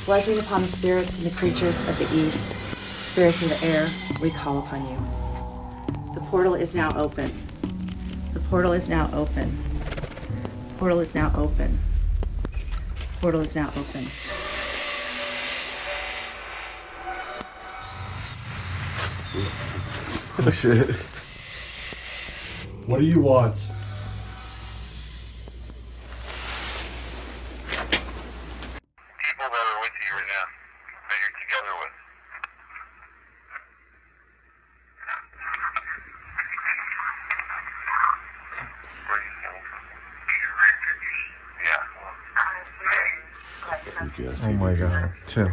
Blessing upon the spirits and the creatures of the east, spirits of the air, we call upon you. The portal is now open. The portal is now open. The portal is now open. The portal is now open. Oh shit. What do you want? People that are with you right now, that you're together with. Yeah. Oh my god. Tim.